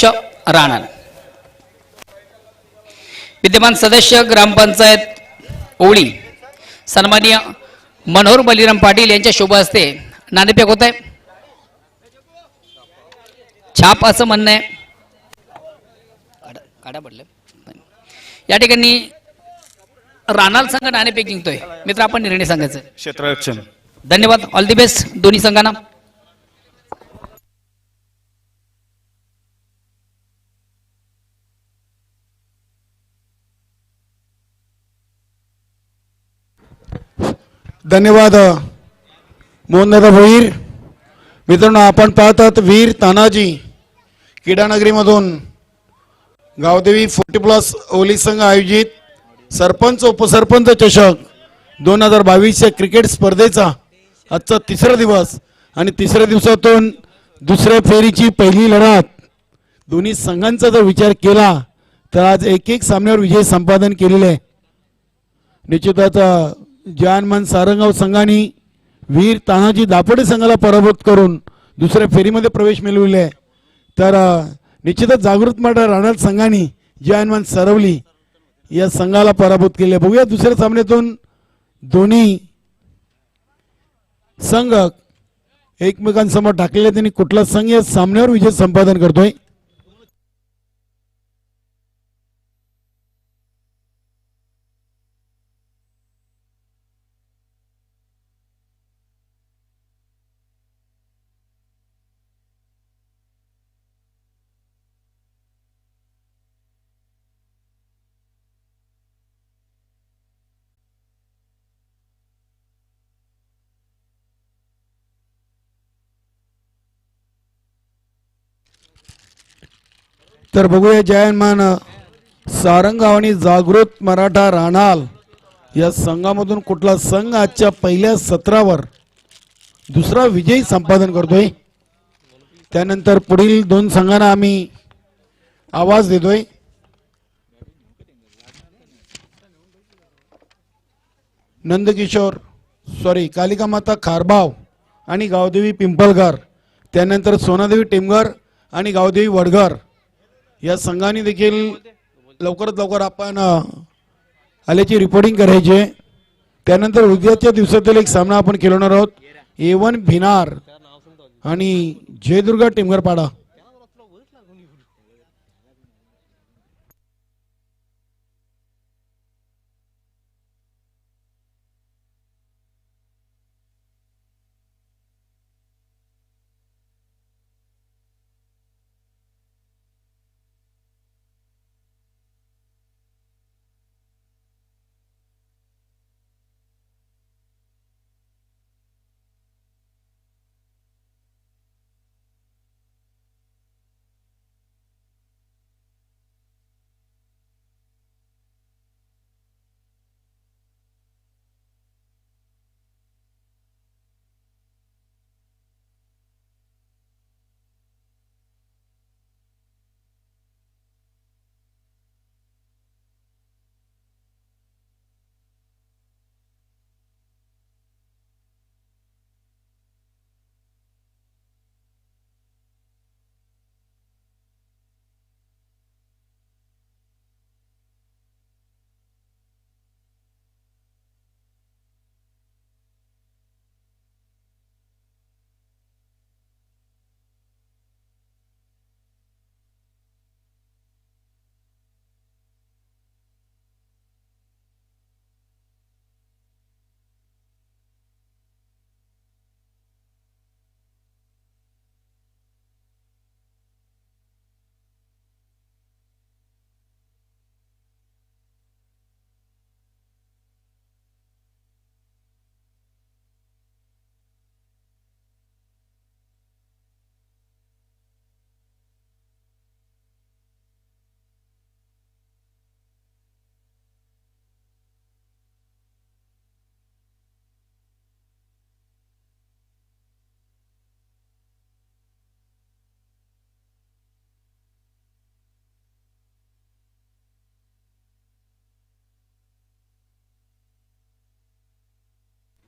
राणा विद्यमान सदस्य ग्रामपंचायत ओळी सन्माननीय मनोहर बलिराम पाटील यांच्या शुभ हस्ते नाणेफेक होत आहे. छाप असं म्हणणं आहे. काढा पडलं या ठिकाणी राणाल संघ नाणेफेक जिंकतोय. मित्र आपण निर्णय सांगायचं क्षेत्ररक्षण. धन्यवाद. ऑल दी बेस्ट दोन्ही संघांना. धन्यवाद मोहनदादा भोईर. मित्रांनो आपण पाहतात वीर तानाजी क्रीडानगरीमधून गावदेवी 40+ ओली संघ आयोजित सरपंच उपसरपंच चषक 2022 क्रिकेट स्पर्धेचा आजचा तिसरा दिवस आणि तिसऱ्या दिवसातून दुसऱ्या फेरीची पहिली लढत. दोन्ही संघांचा जर विचार केला तर आज एक एक सामन्यावर विजय संपादन केलेले आहे. निश्चितच जानमान सारंगाव संघाने वीर तानाजी दापोडे संघाला पराभूत करून दुसऱ्या फेरीमध्ये प्रवेश मिळवले आहे. तर निश्चितच जागृत मराठा राणाल संघाने जानमान सरवली या संघाला पराभूत केले. बघूया दुसऱ्या सामन्यातून दोन्ही संघ एकमेकांसमोर टाकलेले त्यांनी कुठला संघ या सामन्यावर विजय संपादन करतोय. तर बघूया जयमान सारंगाव आणि जागृत मराठा राणाल या संघामधून कुठला संघ आजच्या पहिल्या सत्रावर दुसरा विजय संपादन करतोय. त्यानंतर पुढील दोन संघांना आम्ही आवाज देतोय. कालिका माता खारबाव आणि गावदेवी पिंपळघर, त्यानंतर सोनादेवी टेमघर आणि गावदेवी वडघर या संघाने देखील लवकरात लवकर आपण आल्याची रिपोर्टिंग करायची. त्यानंतर उद्याच्या दिवसातील एक सामना आपण खेळवणार आहोत. A1 भिनार आणि जयदुर्गा टेमघरपाडा.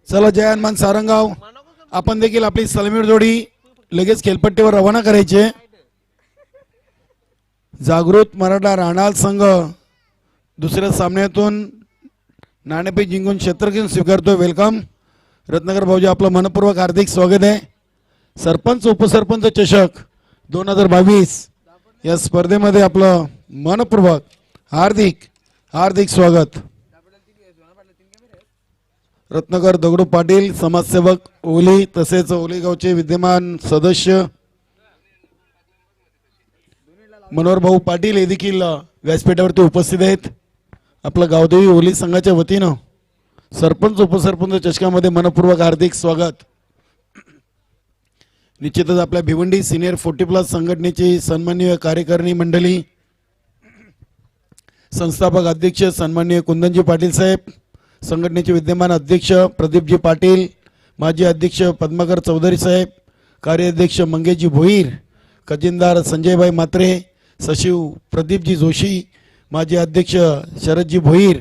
चला जयमान सारंगाव आपण देखील आपली सलामीर जोडी लगेच खेळपट्टीवर रवाना करायचे. जागृत मराठा राणाल संघ दुसऱ्या सामन्यातून नाणेफेक जिंकून क्षेत्ररक्षण स्वीकारतोय. वेलकम रत्नाकर भाऊजी, आपलं मनपूर्वक हार्दिक स्वागत आहे. सरपंच उपसरपंच चषक 2022 या स्पर्धेमध्ये आपलं मनपूर्वक हार्दिक हार्दिक स्वागत. रत्नाकर दगडू पाटील समाजसेवक ओली तसेच ओली गावचे विद्यमान सदस्य मनोहर भाऊ पाटील हे देखील व्यासपीठावरती उपस्थित आहेत. आपलं गावदेवी ओली संघाच्या वतीनं सरपंच उपसरपंच चषकामध्ये मनपूर्वक हार्दिक स्वागत. निश्चितच आपल्या भिवंडी सिनियर 40+ संघटनेची सन्माननीय कार्यकारिणी मंडळी, संस्थापक अध्यक्ष सन्माननीय कुंदनजी पाटील साहेब, संघटनेचे विद्यमान अध्यक्ष प्रदीपजी पाटील, माजी अध्यक्ष पद्माकर चौधरी साहेब, कार्याध्यक्ष मंगेशजी भोईर, खजिनदार संजयभाई मात्रे, सचिव प्रदीपजी जोशी, माजी अध्यक्ष शरदजी भोईर,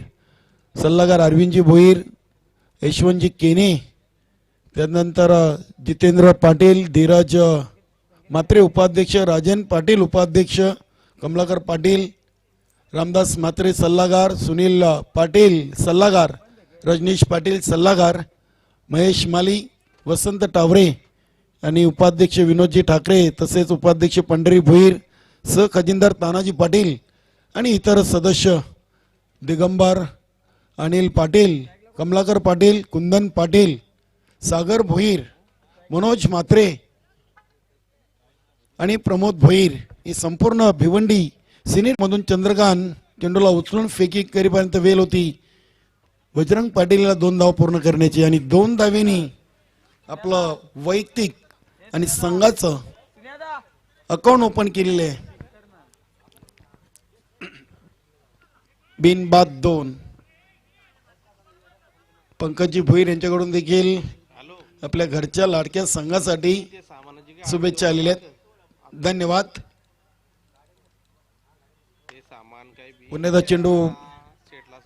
सल्लागार अरविंदजी भोईर, यशवंतजी केने, त्यानंतर जितेंद्र पाटील, धीरज मात्रे उपाध्यक्ष, राजन पाटील उपाध्यक्ष, कमलाकर पाटील, रामदास मात्रे सल्लागार, सुनील पाटील सल्लागार, रजनीश पाटील सल्लागार, महेश माली, वसंत टावरे आणि उपाध्यक्ष विनोदजी ठाकरे, तसेच उपाध्यक्ष पंढरी भोईर, खजिनदार तानाजी पाटील आणि इतर सदस्य दिगंबर अनिल पाटील, कमलाकर पाटील, कुंदन पाटील, सागर भोईर, मनोज मात्रे आणि प्रमोद भोईर ही संपूर्ण भिवंडी सिनियर मधून चंद्रकांत चेंडूला उचलून फेकी करीपर्यंत वेळ होती. बजरंग पाटीलला 2 धाव पूर्ण करण्याची आणि 2 धावेनी आपलं वैयक्तिक आणि संघाचं अकाउंट ओपन केलेले आहे. बिनबाद 2. पंकजी भोईर यांच्याकडून देखील आपल्या घरच्या लाडक्या संघासाठी शुभेच्छा आलेल्या आहेत. धन्यवाद. पुण्याचा चेंडू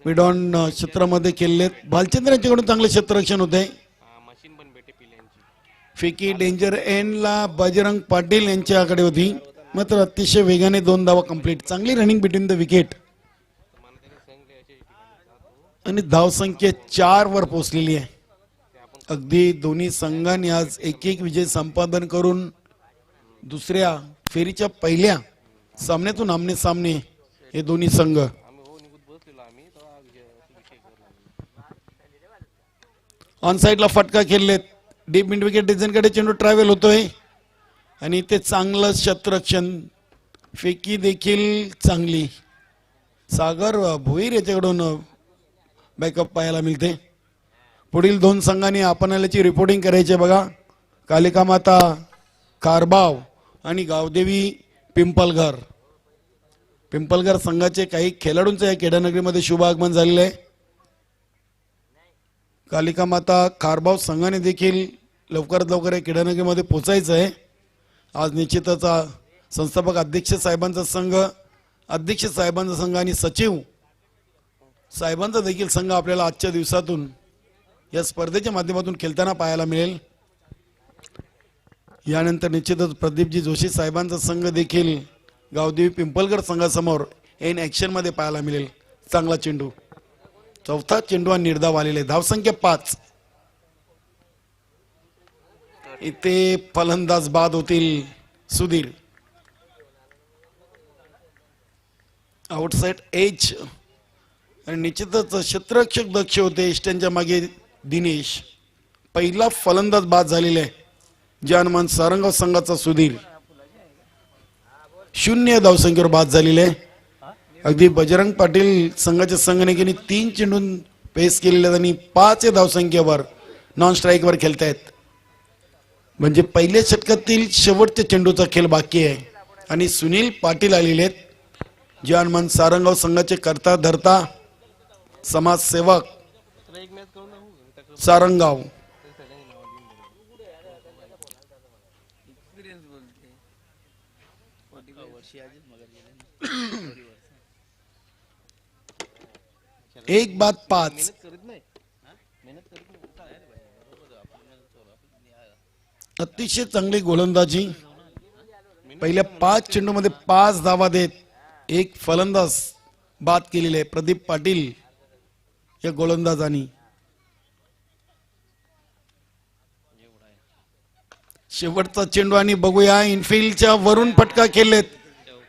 मिडॉन क्षेत्रामध्ये खेळलेत. भालचंद्र यांच्याकडून चांगले क्षेत्ररक्षण होते. फेकी डेंजर एंडला बजरंग पाटील यांच्याकडे होती, मात्र अतिशय वेगाने 2 धावा कंप्लीट. चांगली रनिंग बिटवीन द विकेट आणि धावसंख्या 4 वर पोहोचलेली आहे. अगदी दोन्ही संघांनी आज एक विजय संपादन करून दुसऱ्या फेरीच्या पहिल्या सामन्यातून आमने सामने हे दोन्ही संघ. ऑन साइडला फटका खेळलेत. डीप मिड विकेट डिझाईनकडे चेंडू ट्रॅव्हल होतोय आणि ते चांगलं क्षेत्ररक्षण. फेकी देखील चांगली. सागर भोईर याच्याकडून बॅकअप पाहायला मिळते. पुढील 2 संघांनी आपणाची रिपोर्टिंग करायची बघा. कालिका माता कारबाव आणि गावदेवी पिंपलघर. पिंपलघर संघाचे काही खेळाडूंचे या क्रीडानगरीमध्ये शुभ आगमन झालेले आहे. कालिका माता कारबाव संघाने देखील लवकरात लवकर या क्रीडानगरीमध्ये पोहोचायचं आहे. आज निश्चितच संस्थापक अध्यक्ष साहेबांचा संघ, अध्यक्ष साहेबांचा संघ आणि सचिव साहेबांचा देखील संघ आपल्याला आजच्या दिवसातून या स्पर्धेच्या माध्यमातून खेळताना पाहायला मिळेल. यानंतर निश्चितच प्रदीपजी जोशी साहेबांचा संघ देखील गावदेवी पिंपलघर संघासमोर इन ऍक्शन मध्ये पाहायला मिळेल. चांगला चेंडू, चौथा चेंडू आणि निर्धाव आलेले. धावसंख्या 5. इथे फलंदाज बाद होतील सुधीर. आउटसाइड एज आणि निश्चितच क्षेत्ररक्षक दक्ष होते. इष्टांच्या मागे दिनेश. पहिला फलंदाज बाद झालेला आहे जानमान सारंगाव संघाचा सुधीर. 0 धावसंख्येवर बाद झालेले आहे. अगदी बजरंग पाटील संघाच्या संघटनेने 3 चेंडून पेस केलेले आणि 5 धावसंख्येवर नॉन स्ट्राईकवर खेळतायत. म्हणजे पहिल्या षटकातील शेवटच्या चेंडूचा खेळ बाकी आहे आणि सुनील पाटील आलेले आहेत. जानमान सारंगाव संघाचे करता धरता समाजसेवक सारंगाव. एक बाद 5. अतिशय चांगली गोलंदाजी. पहिल्या 5 चेंडूमध्ये 5 धावा देत एक फलंदाज बाद केलेले आहे प्रदीप पाटील या गोलंदाजांनी. शेवटचा चेंडू आणि बघूया इनफिल्डच्या वरून फटका केलेत.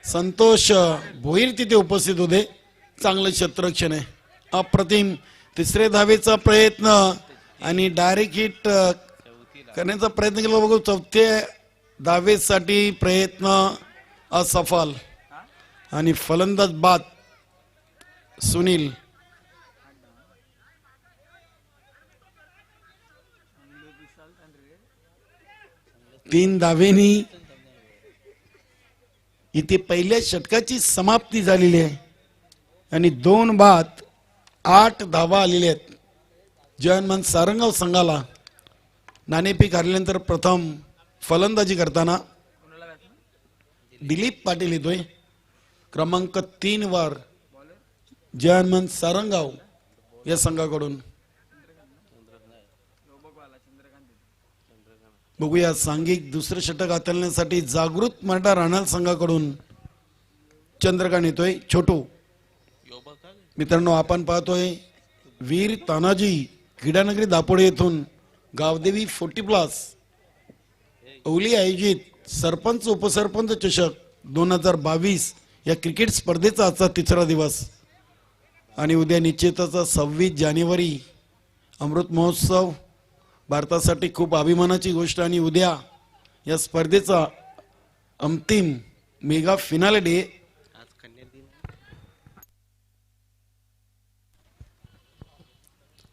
संतोष भोईर तिथे उपस्थित होते. चांगलं क्षेत्ररक्षण आहे, अप्रतिम. तिसरे धावेचा प्रयत्न आणि डायरेक्ट हिट करण्याचा प्रयत्न केला. बघू चौथ्या धावेसाठी प्रयत्न असफल आणि फलंदाज बाद सुनील. तीन धावेनी इथे पहिल्या षटकाची समाप्ती झालेली आहे आणि 2 बाद 8 धावा आलेल्या आहेत. जयनमान सारंगाव संघाला नाणेफेक हरल्यानंतर प्रथम फलंदाजी करताना दिलीप पाटील येतोय. क्रमांक 3 वर जयनमान सारंगाव या संघाकडून. बघूया सांघिक दुसरं षटक हाताळण्यासाठी जागृत मराठा राहणार संघाकडून चंद्रकांत येतोय. छोटू मित्रांनो, आपण पाहतोय वीर तानाजी क्रीडानगरी दापोडे येथून गावदेवी 40+ ओली आयोजित सरपंच उपसरपंच चषक 2022 या क्रिकेट स्पर्धेचा आजचा तिसरा दिवस आणि उद्या निश्चितच 26 जानेवारी अमृत महोत्सव. भारतासाठी खूप अभिमानाची गोष्ट आणि उद्या या स्पर्धेचा अंतिम मेगा फिनाले डे.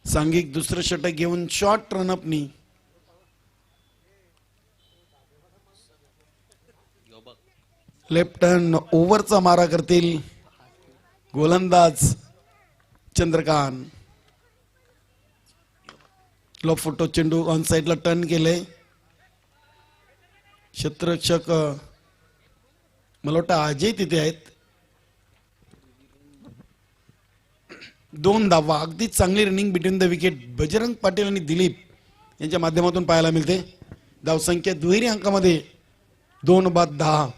सांघिक दुसरं षटक घेऊन शॉर्ट रनअपनी लेफ्ट हँड ओव्हरचा मारा करतील गोलंदाज चंद्रकांत. लो फुटो चेंडू ऑन साइडला टर्न केले. क्षेत्ररक्षक मला वाटतं अजय तिथे आहेत. 2 धावा, अगदी चांगली running between the wicket Bajrang Patil आणि दिलीप यांच्या माध्यमातून पाहायला मिळते. धावसंख्या दुहेरी अंकामध्ये 2 बाद 10.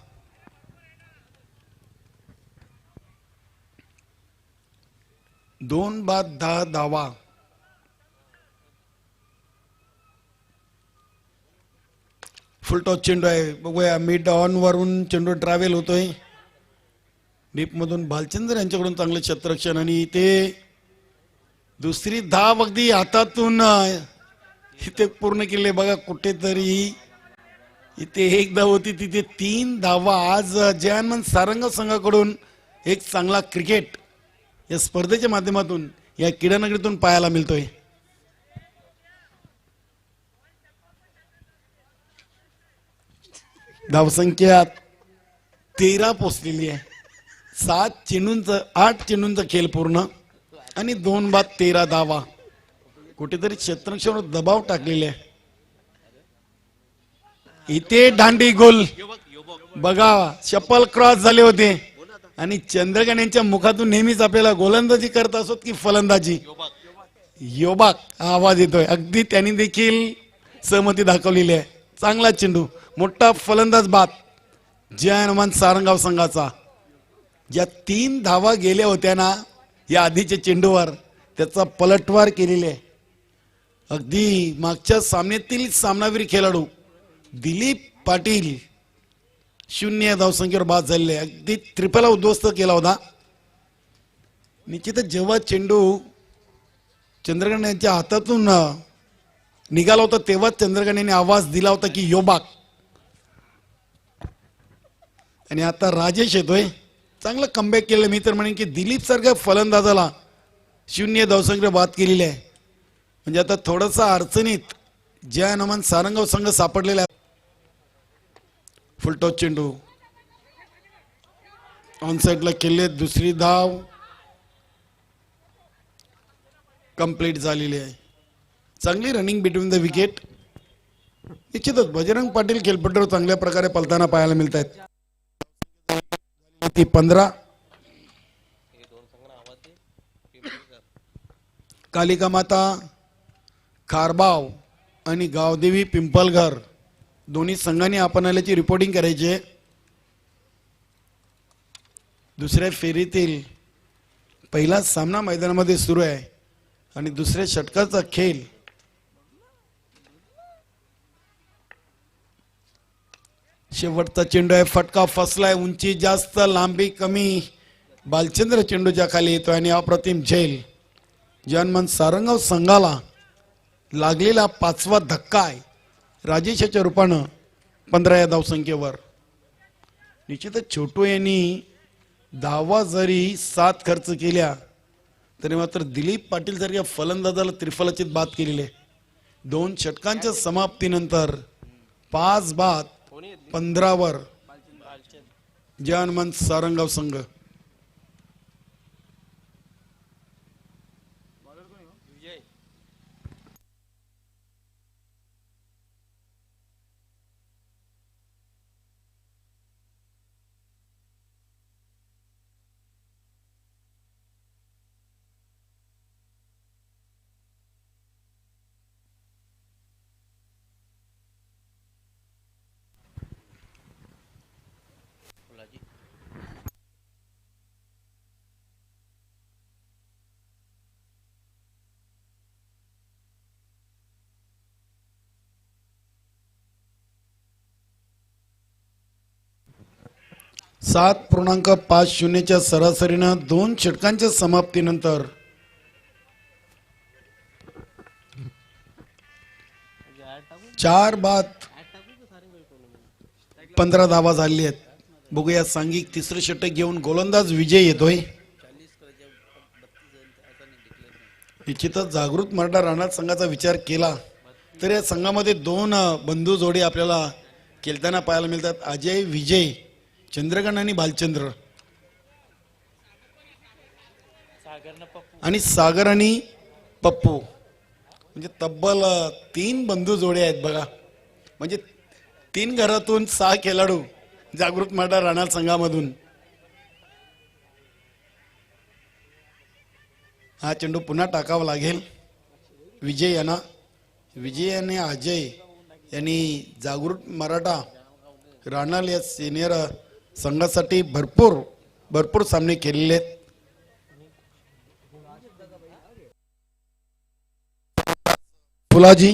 दोन बाद 10 धावा. फुल टॉस चेंडू आहे. बघूया मिड ऑन वरून चेंडू ट्रॅव्हल होतोय. डीप मधून भालचंद्र यांच्याकडून चांगलं क्षेत्ररक्षण आणि इथे दुसरी धाव अगदी हातातून इथे पूर्ण केले. बघा कुठेतरी इथे 1 धाव होती, तिथे 3 धावा. आज जयनमान सारंगाव संघाकडून एक चांगला क्रिकेट या स्पर्धेच्या माध्यमातून या क्रीडानगरीतून पाहायला मिळतोय. धावसंख्या 13 पोचलेली आहे. 8 चेंडूंचा खेळ पूर्ण आणि 2 बाद 13 धावा. कुठेतरी क्षेत्ररक्षणावर दबाव टाकलेले आहे. इथे दांडी गोल. बघा शपल क्रॉस झाले होते आणि चंद्रकांत यांच्या मुखातून नेहमीच आपल्याला गोलंदाजी करत असोत की फलंदाजी योबाक हा आवाज येतोय. अगदी त्यांनी देखील सहमती दाखवलेली आहे. चांगला चेंडू, मोठा फलंदाज बाद जयनमान सारंगाव संघाचा. ज्या 3 धावा गेल्या होत्या ना या आधीच्या चेंडूवर, त्याचा पलटवार केलेला आहे. अगदी मागच्या सामन्यातील सामनावीर खेळाडू दिलीप पाटील 0 धावसंख्येवर बाद झालेले. अगदी त्रिपला उद्ध्वस्त केला होता. निश्चितच जेव्हा चेंडू चंद्रकांत यांच्या हातातून निघाला होता तेव्हा चंद्रकांत यांनी आवाज दिला होता की योबाक. आणि आता राजेश येतोय. चांगलं कमबॅक केलं. मी तर म्हणेन की दिलीप सारख्या फलंदाजाला 0 धावसंख्या बाद केलेली आहे. म्हणजे आता थोडासा अडचणीत जयनमान सारंगाव संघ सापडलेला आहे. फुलटॉस चेंडू ऑन साइडला केले. दुसरी धाव कंप्लीट झालेली आहे. चांगली रनिंग बिटवीन द विकेट. निश्चितच बजरंग पाटील खेळपट्टीवर चांगल्या प्रकारे पलताना पाहायला मिळत आहेत. 15 कालिका माता खारबाव आणि गावदेवी पिंपलघर दोन्ही संघांनी आपण आल्याची रिपोर्टिंग करायची आहे. दुसऱ्या फेरीतील पहिला सामना मैदानामध्ये सुरू आहे आणि दुसऱ्या षटकाचा खेळ शेवटचा चेंडू आहे. फटका फसलाय. उंची जास्त, लांबी कमी. बालचंद्र चेंडूच्या खाली येतो आणि अप्रतिम झेल. जनमन सारंगाव संघाला लागलेला 5वा धक्का आहे राजेशाच्या रूपानं 15 या धावसंख्येवर. निश्चितच छोटू यांनी धावा जरी 7 खर्च केल्या तरी मात्र दिलीप पाटील सारख्या फलंदाजाला त्रिफलाचीत बाद केलेले. 2 षटकांच्या समाप्तीनंतर 5 बाद 15 वर जनमन सारंगाव संघ. .50 सरासरीनं 2 षटकांच्या समाप्तीनंतर 4 बाद 15 धावा झाली आहेत. बघूया सांघिक तिसरं षटक घेऊन गोलंदाज विजय येतोय. निश्चितच जागृत मराठा राणा संघाचा विचार केला तर या संघामध्ये 2 बंधू जोडी आपल्याला खेळताना पाहायला मिळतात. अजय विजय, चंद्रकांत आणि भालचंद्र, आणि सागर आणि पप्पू. म्हणजे तब्बल 3 बंधू जोडे आहेत बघा. म्हणजे 3 घरातून 6 खेळाडू जागृत मराठा राणा संघामधून. हा चेंडू पुन्हा टाकावा लागेल विजय यांना. विजय आणि अजय यांनी जागृत मराठा राणा या सिनियर संघासाठी भरपूर सामने खेळलेले आहेत. फुलाजी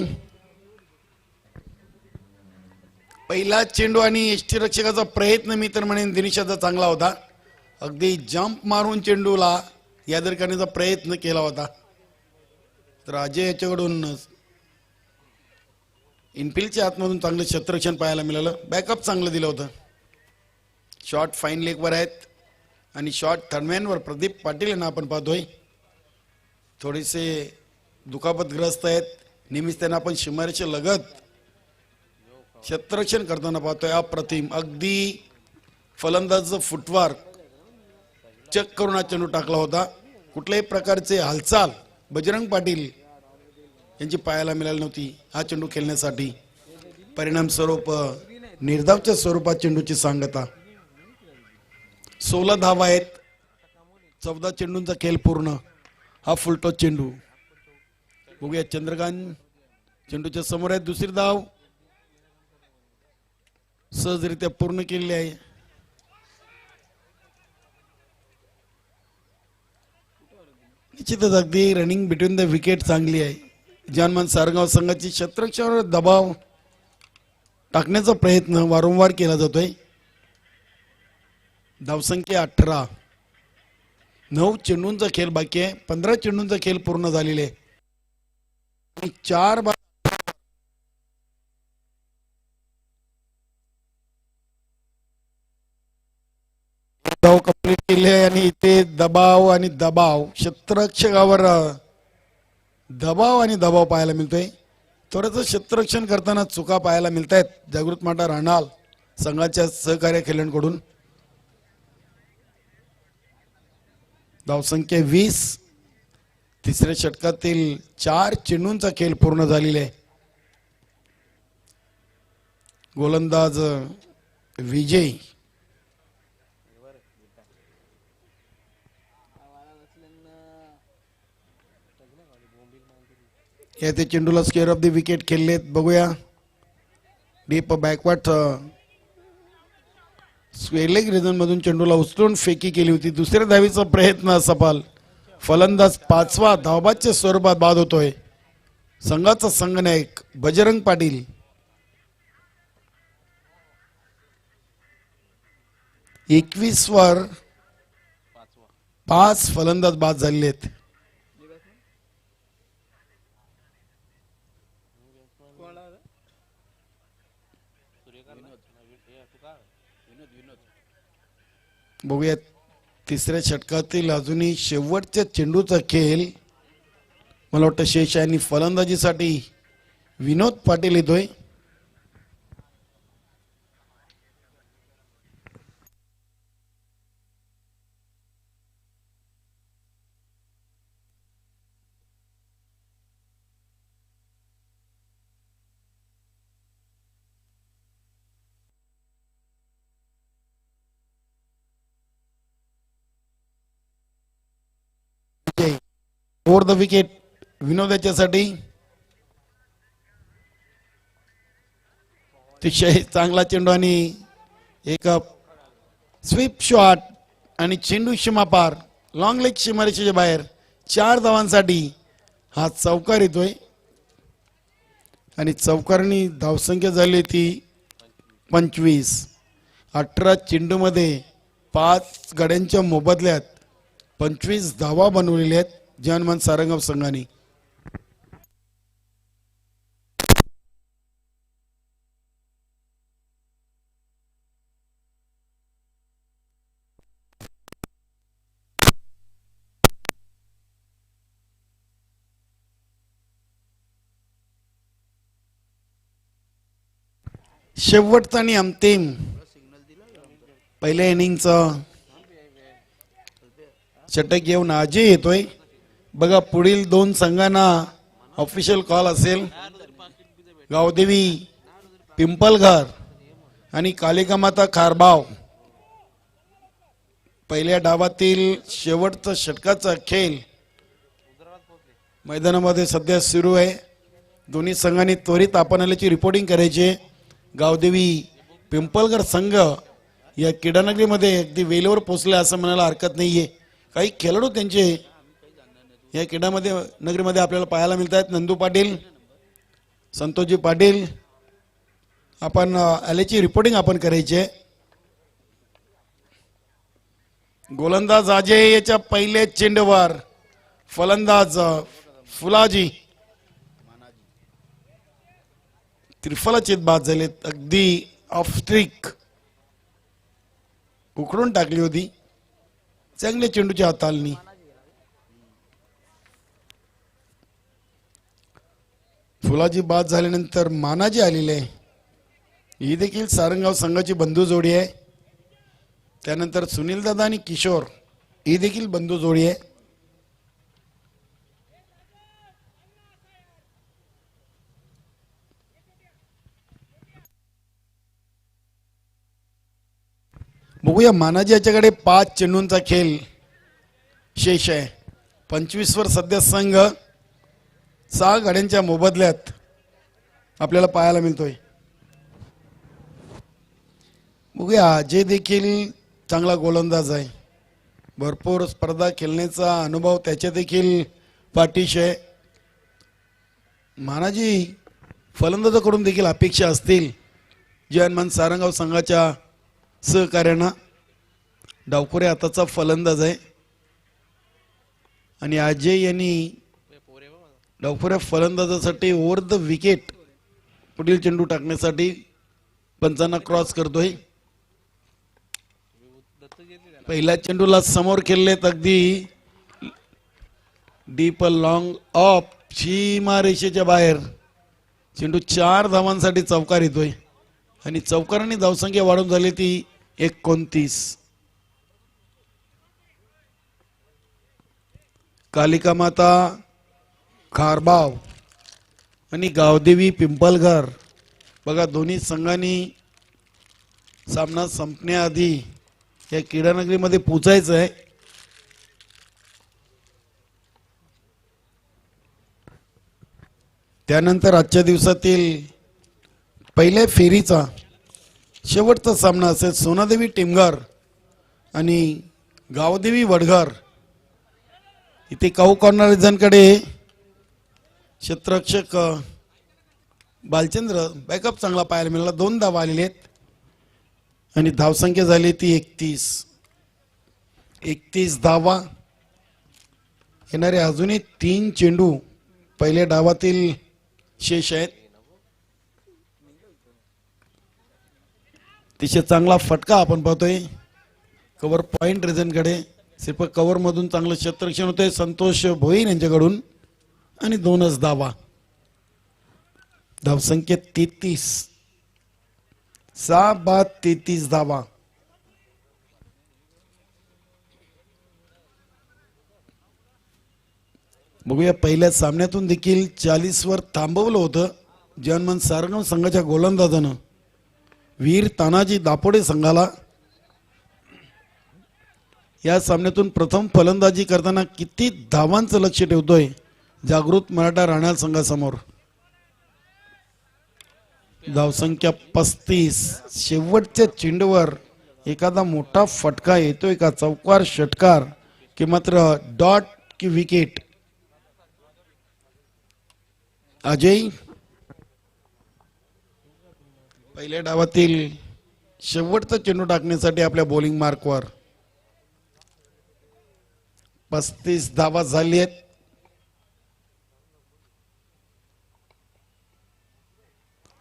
पहिला चेंडू आणि यष्टीरक्षकाचा प्रयत्न मी तर म्हणेन दिनेशाचा चांगला होता. अगदी जंप मारून चेंडूला यादर करण्याचा प्रयत्न केला होता. तर अजय याच्याकडून इनफिल्डच्या आतमधून चांगलं क्षेत्ररक्षण पाहायला मिळालं. बॅकअप चांगलं दिलं होतं. शॉट फाईन लेगवर आहेत आणि शॉट थर्डमॅनवर प्रदीप पाटील यांना आपण पाहतोय थोडेसे दुखापतग्रस्त आहेत. नेहमीच त्यांना आपण शिमारीच्या लगत क्षेत्ररक्षण करताना पाहतोय. अप्रतिम अगदी फलंदाजचं फुटवर्क चेक करून हा चेंडू टाकला होता. कुठल्याही प्रकारचे हालचाल बजरंग पाटील यांची पाहायला मिळाली नव्हती हा चेंडू खेळण्यासाठी. परिणाम स्वरूप निर्धावच्या स्वरूपात चेंडूची सांगता. 16 धावा आहेत. 14 चेंडूंचा खेळ पूर्ण. हा फुलटॉस चेंडू. बघूया चंद्रकांत चेंडूच्या समोर आहे. दुसरी धाव सहजरित्या पूर्ण केलेली आहे. निश्चितच अगदी रनिंग बिटवीन द विकेट चांगली आहे. जनमन सारंगाव संघाची क्षेत्ररक्षणावर दबाव टाकण्याचा प्रयत्न वारंवार केला जातोय. धावसंख्या 18. 9 चेंडूंचा खेळ बाकी आहे. 15 चेंडूंचा खेळ पूर्ण झालेले आहे. 4 धाव कंप्लीट केले आणि इथे दबाव आणि दबाव क्षेत्ररक्षकावर दबाव आणि दबाव पाहायला मिळतोय. थोडंसं क्षेत्ररक्षण करताना चुका पाहायला मिळत आहेत जागृत मराठा राणा संघाच्या सहकार्य खेळाडूंकडून. धावसंख्या 20. तिसऱ्या षटकातील 4 चेंडूंचा खेळ पूर्ण झालेला आहे. गोलंदाज विजय या ते चेंडूला स्क्वेअर ऑफ द विकेट खेळलेत. बघूया डीप बॅकवर्ड स्क्वेअरलेग रिझन मधून चेंडूला उचलून फेकी केली होती. दुसऱ्या धावीचा प्रयत्न सफल. फलंदाज पाचवा धावबादच्या स्वरूपात बाद होतोय. संघाचा संघनायक बजरंग पाटील. 21 वर 5 फलंदाज बाद झालेले आहेत. बघूयात तिसऱ्या षटकातील अजूनही शेवटच्या चेंडूचा खेळ. मला वाटतं शेष आणि फलंदाजीसाठी विनोद पाटील येतोय. ओव्हर द विकेट विनोद याच्यासाठी. अतिशय चांगला चेंडू आणि एक स्वीप शॉट आणि चेंडू सीमापार लॉंग लेग सीमारेषेच्या बाहेर. 4 धावांसाठी हा चौकार येतोय आणि चौकारणी धावसंख्या झाली ती 25. 18 चेंडूमध्ये 5 गड्यांच्या मोबदल्यात 25 धावा बनवलेल्या आहेत जनमन सारंगाव संघाने. शेवटचा आणि अंतिम पहिल्या इनिंगचा षटक घेऊन अजय येतोय. बघा पुढील 2 संघांना ऑफिशियल कॉल असेल. गावदेवी पिंपलघर आणि कालिका माता खारबाव. पहिल्या डावातील शेवटचा षटकाचा खेळ मैदानामध्ये सध्या सुरू आहे. दोन्ही संघांनी त्वरित आपण आल्याची रिपोर्टिंग करायची. गावदेवी पिंपलघर संघ या क्रीडानगरीमध्ये अगदी वेळेवर पोहोचले असं म्हणायला हरकत नाहीये. काही खेळाडू त्यांचे या क्रीडामध्ये नगरीमध्ये आपल्याला पाहायला मिळत आहेत. नंदू पाटील, संतोषजी पाटील. आपण आल्याची रिपोर्टिंग आपण करायची आहे. गोलंदाज अजय याच्या पहिल्या चेंडूवर फलंदाज फुलाजी त्रिफलाचेत बाद झाले. अगदी ऑफ स्ट्रिक उखडून टाकली होती. चांगल्या चेंडूची हाताळणी. फुलाजी बाद झाल्यानंतर मानाजी आलेले आहे. ही देखील सारंगाव संघाची बंधू जोडी आहे. त्यानंतर सुनील दादा आणि किशोर ही देखील बंधू जोडी आहे. बघूया मानाजी याच्याकडे 5 चेंडूंचा खेळ शेष आहे. 25 वर सध्या संघ 6 गाड्यांच्या मोबदल्यात आपल्याला पाहायला मिळतोय. बघूया अजय देखील चांगला गोलंदाज आहे. भरपूर स्पर्धा खेळण्याचा अनुभव त्याच्या देखील पाठीशी आहे. मानाजी फलंदाजाकडून देखील अपेक्षा असतील जयनमान सारंगाव संघाच्या सहकार्यानं. डावखुरे हाताचा फलंदाज आहे आणि अजय यांनी डावखुऱ्या फलंदाजासाठी ओव्हर द विकेट पुढील चेंडू टाकण्यासाठी पंचांना क्रॉस करतोय. पहिल्या चेंडूला समोर खेळलेत अगदी डीप लॉंग ऑफ सीमा रेषेच्या बाहेर. चेंडू 4 धावांसाठी चौकार येतोय आणि चौकारांनी धावसंख्या वाढून झाली ती 29. कालिका माता खारबाव आणि गावदेवी पिंपलघर. बघा दोन्ही संघांनी सामना संपण्याआधी या क्रीडानगरीमध्ये पोचायचं आहे. त्यानंतर आजच्या दिवसातील पहिल्या फेरीचा शेवटचा सामना असेल सोनादेवी टिमगार आणि गावदेवी वडगार. इथे काऊ कॉर्नर रिझनकडे क्षेत्ररक्षक बालचंद्र बॅकअप चांगला पाहायला मिळाला. 2 धावा आलेले आहेत आणि धावसंख्या झाली ती 31 धावा. येणारे अजूनही 3 चेंडू पहिल्या डावातील शेष आहेत. अतिशय चांगला फटका आपण पाहतोय कव्हर पॉइंट रिझनकडे. सिर्फ कव्हर मधून चांगलं क्षेत्ररक्षण होतंय संतोष भोईर यांच्याकडून आणि 2च धावा. धावसंख्या 33. 6 बाद 33 धावा. बघूया पहिल्या सामन्यातून देखील 40 वर थांबवलं होतं जनमन सारंगम संघाच्या गोलंदाजानं वीर तानाजी दापोडे संघाला. या सामन्यातून प्रथम फलंदाजी करताना किती धावांचं लक्ष ठेवतोय जागृत मराठा राहणार संघासमोर. धावसंख्या 35. शेवटच्या चेंडूवर एखादा मोठा फटका येतोय का, चौकार षटकार की मात्र डॉट की विकेट. अजय पहिल्या डावातील शेवटचा चेंडू टाकण्यासाठी आपल्या बॉलिंग मार्कवर. 35 धावा झाली आहेत.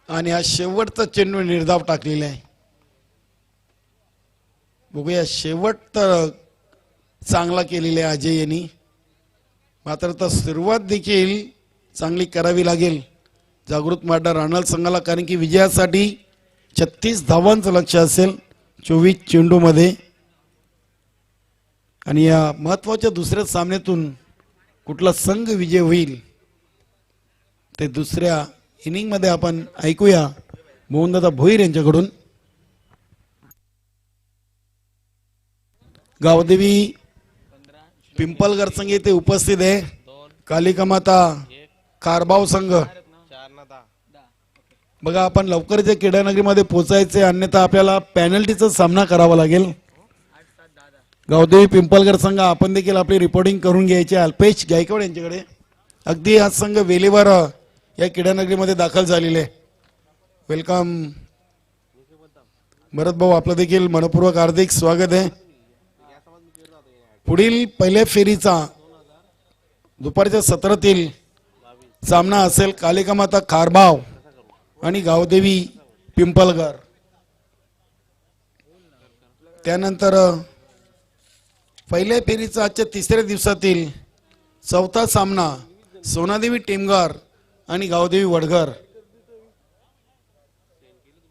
आणि हा शेवटचा चेंडू निर्धाव टाकलेला आहे. बघूया शेवट तर चांगला केलेला आहे अजय यांनी, मात्र तर सुरुवात देखील चांगली करावी लागेल जागृत मराठा राहणार संघाला, कारण की विजयासाठी 36 धावांचं लक्ष असेल 24 चेंडूमध्ये. आणि या महत्वाच्या दुसऱ्या सामन्यातून कुठला संघ विजय होईल ते दुसऱ्या इनिंग मध्ये आपण ऐकूया मोहनदादा भोईर यांच्याकडून. गावदेवी पिंपलगर संघ येथे उपस्थित आहे. कालिका माता कारबाव संघ. बघा आपण लवकरच क्रीडानगरीमध्ये पोहोचायचे, अन्यथा आपल्याला पेनल्टीचा सामना करावा लागेल. गावदेवी पिंपलगर संघ आपण देखील आपली रिपोर्टिंग करून घ्यायची अल्पेश गायकवाड यांच्याकडे. अगदी हा संघ वेलीवर या क्रीडानगरीमध्ये दाखल झालेले. वेलकम भरत भाऊ, आपलं देखील मनपूर्वक हार्दिक स्वागत आहे. पुढील पहिल्या फेरीचा दुपारच्या सत्रातील सामना असेल कालिका माता खारबाव आणि गावदेवी पिंपलगर. त्यानंतर पहिल्या फेरीचा आजच्या तिसऱ्या दिवसातील चौथा सामना सोनादेवी टिमगार आणि गावदेवी वडगार.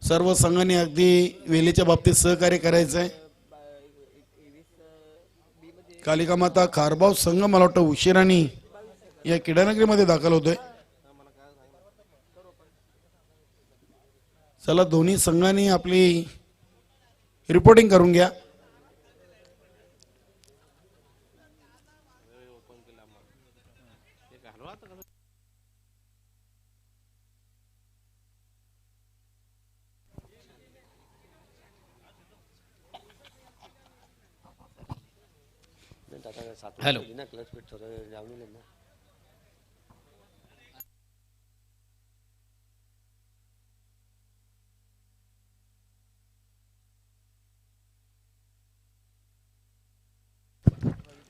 सर्व संघांनी अगदी वेळेच्या बाबतीत सहकार्य करायचं आहे. कालिका माता खारबाव संघ मला वाटतं उशिराने या क्रीडानगरीमध्ये दाखल होतोय. चला दोन्ही संघांनी आपली रिपोर्टिंग करून घ्या. हॅलो.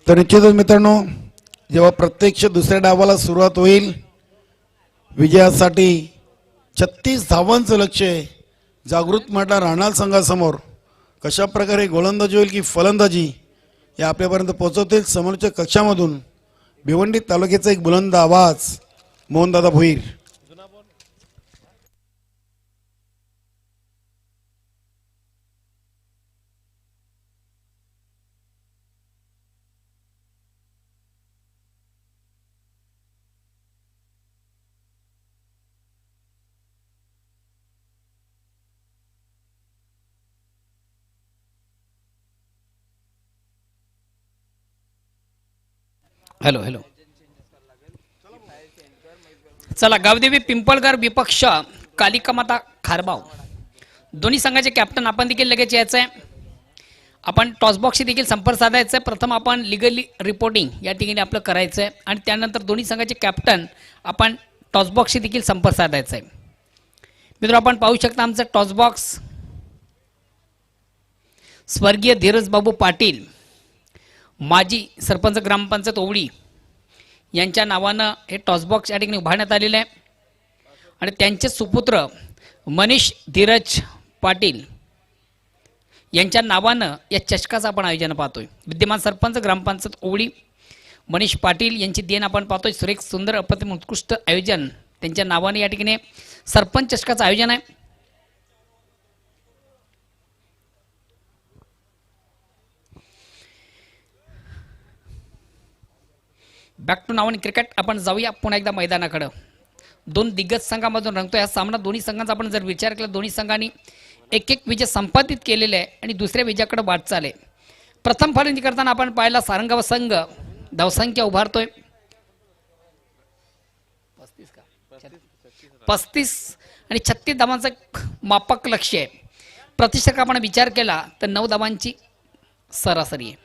तर निश्चितच मित्रांनो, जेव्हा प्रत्यक्ष दुसऱ्या डावाला सुरुवात होईल, विजयासाठी 36 धावांचं लक्ष आहे जागृत मराठा राहणार संघासमोर. कशा प्रकारे गोलंदाजी होईल की फलंदाजी हे आपल्यापर्यंत पोहोचवतील समोरच्या कक्षामधून भिवंडी तालुक्याचा एक बुलंद आवाज मोहनदादा भोईर. Hello hello. चला गावदेवी पिंपळगार विपक्ष कालिका माता खारबाव दोन्ही संघाचे कॅप्टन आपण देखील लगेच यायचं आहे. आपण टॉसबॉक्सशी देखील संपर्क साधायचा आहे. प्रथम आपण लिगली रिपोर्टिंग या ठिकाणी आपलं करायचं आहे आणि त्यानंतर दोन्ही संघाचे कॅप्टन आपण टॉसबॉक्सशी देखील संपर्क साधायचा आहे. मित्र आपण पाहू शकता आमचं टॉसबॉक्स स्वर्गीय धीरज बाबू पाटील माजी सरपंच ग्रामपंचायत ओवळी यांच्या नावानं हे टॉसबॉक्स या ठिकाणी उभारण्यात आलेलं आहे आणि त्यांचे सुपुत्र मनीष धीरज पाटील यांच्या नावानं या चषकाचं आपण आयोजन पाहतोय. विद्यमान सरपंच ग्रामपंचायत ओवळी मनीष पाटील यांची देण आपण पाहतोय. सुरेख सुंदर अप्रतिम उत्कृष्ट आयोजन त्यांच्या नावाने या ठिकाणी सरपंच चषकाचं आयोजन आहे. बॅक टू नावाने क्रिकेट आपण जाऊया पुन्हा एकदा मैदानाकडं. दोन दिग्गज संघामधून रंगतो हा सामना. दोन्ही संघांचा आपण जर विचार केला दोन्ही संघांनी एक एक विजय संपादित केलेले आहे आणि दुसऱ्या विजयाकडे वाटचाल आहे. प्रथम फलंदाजी करताना आपण पाहिला सारंगाव संघ धावसंख्या उभारतोय 35 आणि 36 धावांचं मापक लक्ष्य आहे. प्रतिषेधक आपण विचार केला तर 9 धावांची सरासरी आहे.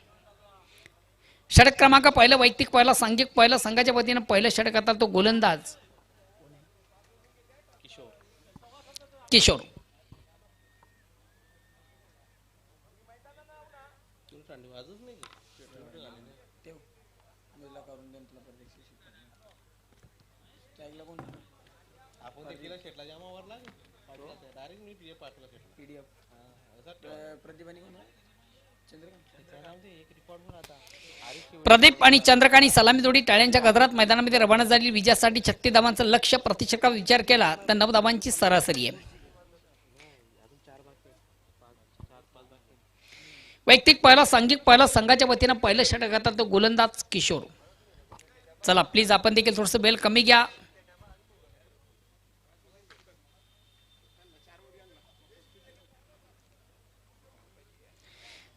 षटक क्रमांक पहिलं वैयक्तिक पहिला सांघिक पहिला संघाच्या वतीनं पहिलं षटक आता तो गोलंदाज किशोर. प्रदीप आणि चंद्रकांत सलामी जोडी टाळ्यांच्या गजरात मैदानामध्ये रवाना झाली. विजयासाठी 36 धावांचं लक्ष्य. प्रतिषेधकाचा विचार केला तर 9 धावांची सरासरी आहे. वैयक्तिक पहिला सांघिक पहिला संघाच्या वतीनं पहिलं षटक आता तो गोलंदाज किशोर. चला प्लीज आपण देखील थोडंसं बेल कमी घ्या.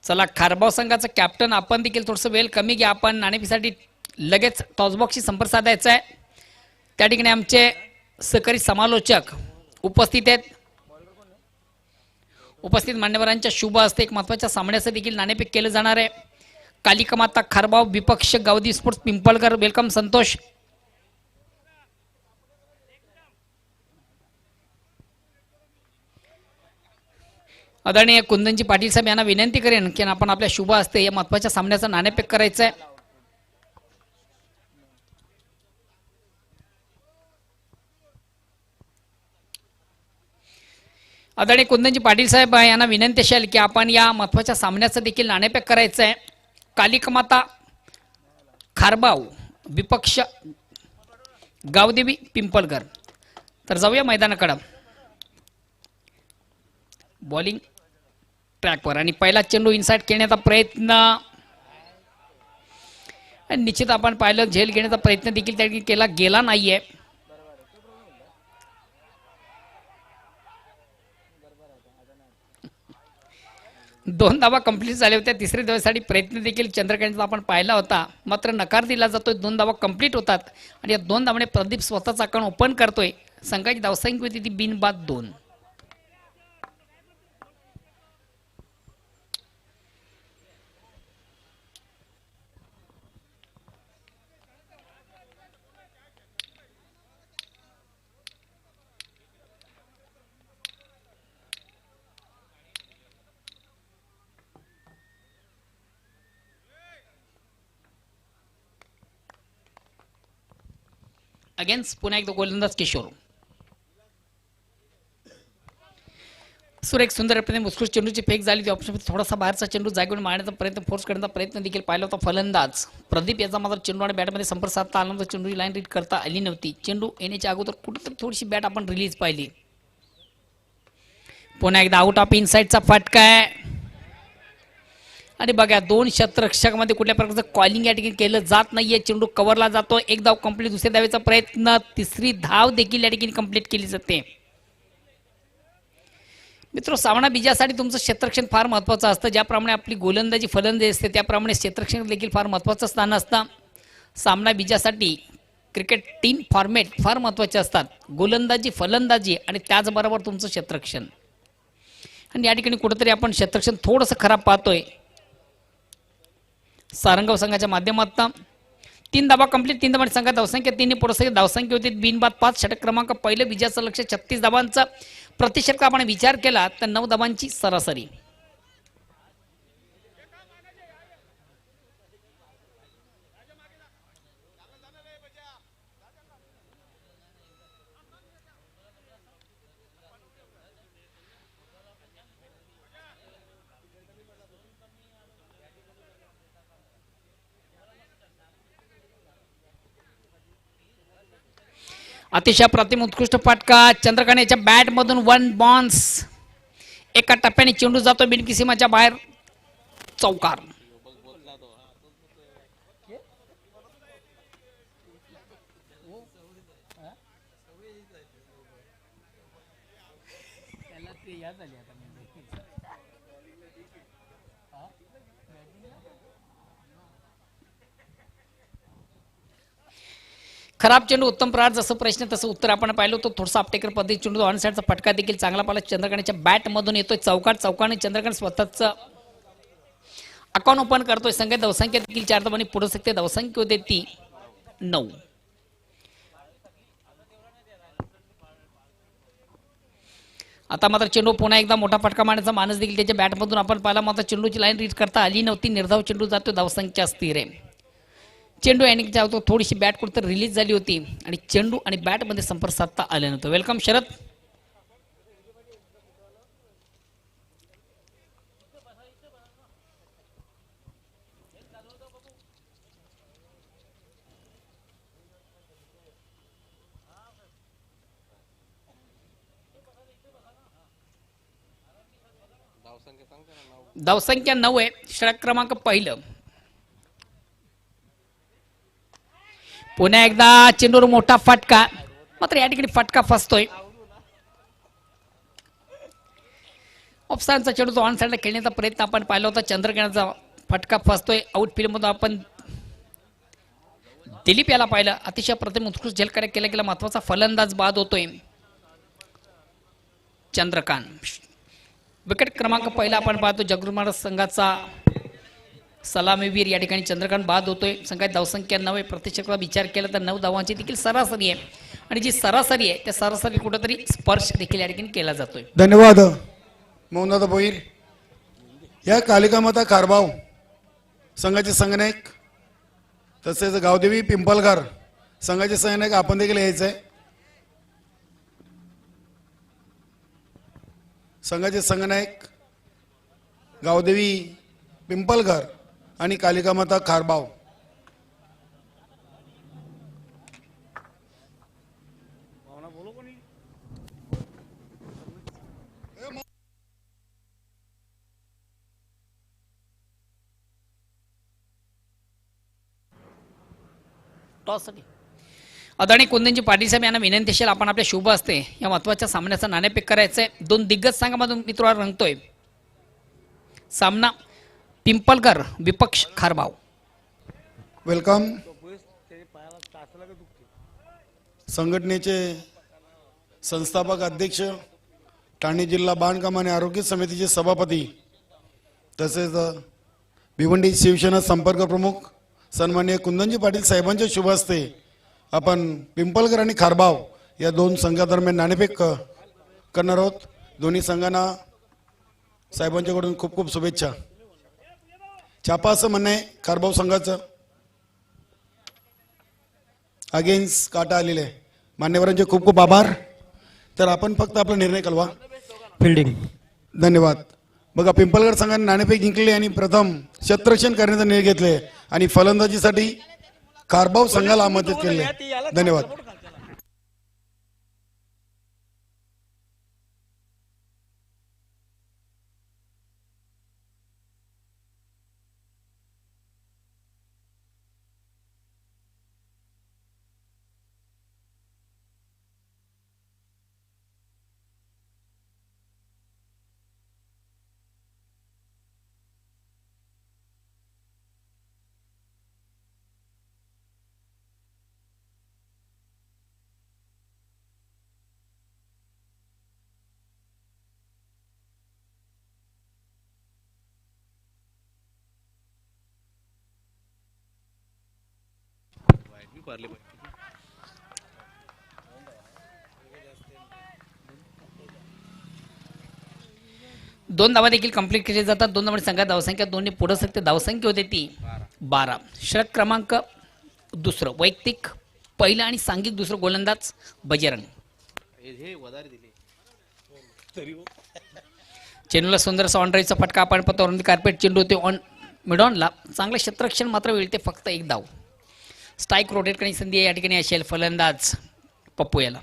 चला खारबाव संघाचं कॅप्टन आपण देखील थोडंसं वेळ कमी घ्या. आपण नाणेफीसाठी लगेच टॉसबॉक्सशी संपर्क साधायचा आहे. त्या ठिकाणी आमचे सहकारी समालोचक उपस्थित आहेत. उपस्थित मान्यवरांच्या शुभ हस्ते एक महत्त्वाच्या सामन्याचं देखील नाणेफेक केलं जाणार आहे. कालिका माता खारबाव विपक्ष गावदी स्पोर्ट्स पिंपळकर. वेलकम संतोष. आदरणीय कुंदनजी पाटील साहेब यांना विनंती करेन की आपण आपल्या शुभ हस्ते या महत्त्वाच्या सामन्याचं नाणेफेक करायचं आहे. आदरणीय कुंदनजी पाटील साहेब यांना विनंती असेल की आपण या महत्त्वाच्या सामन्याचं देखील नाणेफेक करायचं आहे. कालिकमाता खारबाव विपक्ष गावदेवी पिंपळकर. तर जाऊया मैदानाकडं. बॉलिंग ट्रॅकवर आणि पहिला चेंडू इनसाइड खेळण्याचा प्रयत्न निश्चित आपण पाहिलं झेल घेण्याचा प्रयत्न देखील त्या केला गेला नाहीये. दोन धावा कंप्लीट झाल्या होत्या. तिसऱ्या धावेसाठी प्रयत्न देखील चंद्रकांतचा आपण पाहिला होता मात्र नकार दिला जातोय. 2 धावा कंप्लीट होतात आणि या 2 धावाने प्रदीप स्वतःचा अकाउंट ओपन करतोय. संघाची धावसंख्या होती ती बिनबाद 2. अगेन्स्ट पुन्हा एकदा गोलंदाज किशोर. सुरेख सुंदर उत्कृष्ट चेंडूची फेक झाली. ऑप्शन थोडासा बाहेरचा चेंडू जागेवर मारण्याचा प्रयत्न फोर्स करण्याचा प्रयत्न देखील पाहिला होता फलंदाज प्रदीप याचा मात्र चेंडू आणि बॅटमध्ये संपर्क साधता आला नव्हता. चेंडूची लाईन रीड करता आली नव्हती. चेंडू येण्याच्या अगोदर कुठेतरी थोडीशी बॅट आपण रिलीज पाहिली. पुन्हा एकदा आउट ऑफ इनसाइडचा फटका आहे आणि बघा 2 क्षेत्ररक्षकामध्ये कुठल्या प्रकारचं कॉलिंग या ठिकाणी केलं जात नाहीये. चेंडू कव्हरला जातो. एक धाव कंप्लीट. दुसऱ्या धावेचा प्रयत्न. तिसरी धाव देखील या ठिकाणी कंप्लीट केली जाते. मित्र सामना विजयासाठी तुमचं क्षेत्ररक्षण फार महत्त्वाचं असतं. ज्याप्रमाणे आपली गोलंदाजी फलंदाजी असते त्याप्रमाणे क्षेत्ररक्षण देखील फार महत्त्वाचं स्थान असतं. सामना विजयासाठी क्रिकेट टीम फॉर्मॅट फार महत्त्वाचे असतात. गोलंदाजी फलंदाजी आणि त्याचबरोबर तुमचं क्षेत्ररक्षण. आणि या ठिकाणी कुठेतरी आपण क्षेत्ररक्षण थोडंसं खराब पाहतोय सारंगाव संघाच्या माध्यमातून. 3 धावा कंप्लीट, 3 धावांची संघात धावसंख्या 3 पुढे धावसंख्या होती बिनबाद 5. षटक क्रमांक पहिलं विजयाचं लक्ष 36 धावांचा. प्रतिषटक आपण विचार केला तर 9 धावांची सरासरी. अतिशय प्रतिम उत्कृष्ट फटका चंद्रकांत याच्या बॅटमधून 1 बॉन्स. एका टप्प्याने चेंडू जातो बिनकी सीमाच्या बाहेर, चौकार. खराब चेंडू उत्तम प्रहार, जसं प्रश्न तसं उत्तर आपण पाहिलं होतं. थोडासा आपटेकर पद्धती चेंडू ऑन साईडचा फटका देखील चांगला पाहिला चंद्रकांतच्या बॅटमधून येतोय, चौकार. चौकाने चंद्रकांत स्वतःच अकाउंट ओपन करतोय. संघात धावसंख्या देखील 4 धावांनी पुढे सकते, धावसंख्या होते ती 9. आता मात्र चेंडू पुन्हा एकदा मोठा फटका मारण्याचा मानस देखील त्याच्या बॅटमधून आपण पाहिला. मात्र चेंडूची लाईन रीच करता आली नव्हती. निर्धाव चेंडू जातो, धावसंख्या स्थिर आहे. चेंडू याने जातो, थोडीशी बॅट कुठं रिलीज झाली होती आणि चेंडू आणि बॅटमध्ये संपर्क साधता आला नव्हतं. वेलकम शरद. धावसंख्या 9 आहे. षटक क्रमांक पहिलं. पुन्हा एकदा चेंडूवर मोठा फटका, मात्र या ठिकाणी फटका फसतोय. ऑफसाईडचा चेंडू ऑन साईडला खेळण्याचा प्रयत्न आपण पाहिला होता. चंद्रकांतचा फटका फसतोय. आउटफील्ड मधून आपण दिलीप याला पाहिलं. अतिशय प्रथम उत्कृष्ट झेलकार्य केला गेला, महत्वाचा फलंदाज बाद होतोय चंद्रकांत. विकेट क्रमांक पहिला आपण पाहतो जागृत महाराज संघाचा सलामीवीर या ठिकाणी चंद्रकांत बाद होतोय. संघात धावसंख्या 9 आहे. प्रतिषेधकाचा विचार केला तर 9 धावांची देखील सरासरी आहे आणि जी सरासरी आहे त्या सरासरी कुठेतरी स्पर्श देखील या ठिकाणी केला जातोय. धन्यवाद मोहनदादा भोईर. या कालिका माता खारबाव संघाचे संघनायक तसेच गावदेवी पिंपलकर संघाचे संघनायक आपण देखील यायचं आहे. संघाचे संघनायक गावदेवी पिंपलकर आणि कालिका माता खारबाव. टॉससाठी अदाणी कुंदनजी पाटील साहेब यांना विनंती असेल, आपण आपल्या शुभ असते या महत्वाच्या सामन्याचा नाणेफेक करायचंय. 2 दिग्गज संघामधून मित्रांवर रंगतोय सामना. पिंपलकर विपक्ष खारबाव. वेलकम. संघटनेचे संस्थापक अध्यक्ष, ठाणे जिल्हा बांधकाम आणि आरोग्य समितीचे सभापती तसेच भिवंडी शिवसेना संपर्क प्रमुख सन्माननीय कुंदनजी पाटील साहेबांच्या शुभ हस्ते आपण पिंपलकर आणि खारबाव या 2 संघादरम्यान नाणेफेक करणार आहोत. दोन्ही संघांना साहेबांच्याकडून खूप खूप शुभेच्छा. छापा असं म्हणणं आहे खारबाव संघाचं. अगेन्स्ट काटा आलेले आहे. मान्यवरांचे खूप खूप आभार. तर आपण फक्त आपला निर्णय कळवा. फिल्डिंग. धन्यवाद. बघा पिंपलकर संघाने नाणेफेक जिंकले आणि प्रथम क्षेत्ररक्षण करण्याचा निर्णय घेतले आणि फलंदाजीसाठी खारबाव संघाला आमंत्रित केले. धन्यवाद. दोन धावा देखील कंप्लीट केले जातात. दोन धावांची संघात धावसंख्या दोन्ही पुढे सकते. धावसंख्या होते ती 12. षटक क्रमांक दुसरं वैयक्तिक पहिलं आणि सांघिक दुसरं गोलंदाज बजरंग. चेंडूला सुंदर ऑनराईजचा फटका आपण पत्तावरून कार्पेट चेंडू होते ऑन मिडॉनला. चांगलं क्षेत्ररक्षण मात्र मिळते फक्त एक धाव. स्ट्राईक रोटेट करण्याची संधी या ठिकाणी असेल फलंदाज पप्पू याला.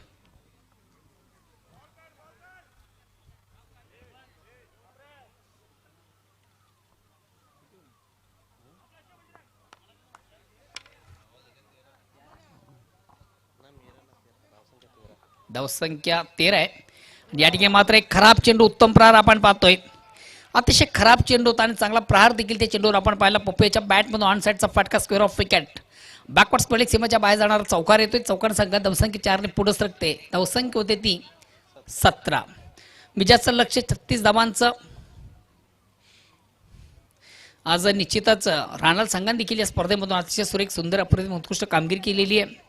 धावसंख्या 13 आहे. या ठिकाणी मात्र एक खराब चेंडू उत्तम प्रहार आपण पाहतोय. अतिशय खराब चेंडू होता आणि चांगला प्रहार देखील त्या चेंडूवर आपण पाहिला. पप्पूच्या बॅटमधून ऑन साईडचा फटका square of wicket. Backward spelling सीमेच्या बाहेर जाणारा चौकार येतोय. चौकार संघात धावसंख्या 4 ने पुढे सरकते. धावसंख्या होते ती 17. मिजाजचं लक्ष 36 धावांचं आज निश्चितच राहणार संघाने देखील या स्पर्धेमधून अतिशय सुरेख सुंदर अप्रतिम उत्कृष्ट कामगिरी केलेली आहे.